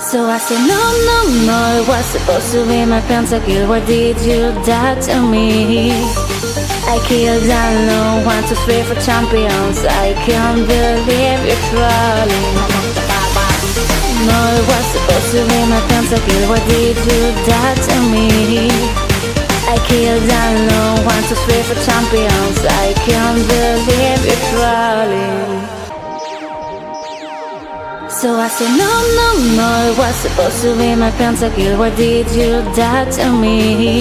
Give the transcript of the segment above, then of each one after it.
So I said no, no, no, it was supposed to be my pentakill. Why did you die to me? I killed alone, 1, 2, 3 for champions. I can't believe you're falling. No, it was supposed to be my pentakill. Why did you die to me? I killed alone, 1, 2, 3 for champions. I can't believe you're falling. So I said no, no, no, it was supposed to be my pentakill. Why did you die to me?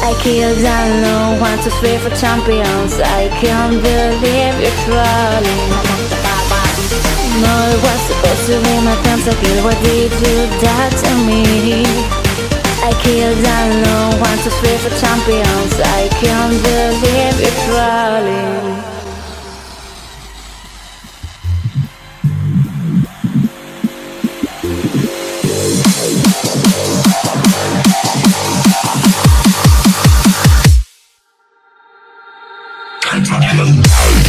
I killed alone, 1, 2, 3 for champions. I can't believe you're falling. No, it was supposed to be my pentakill. Why did you die to me? I killed alone, 1, 2, 3 for champions. I can't believe you're falling. Pentakill.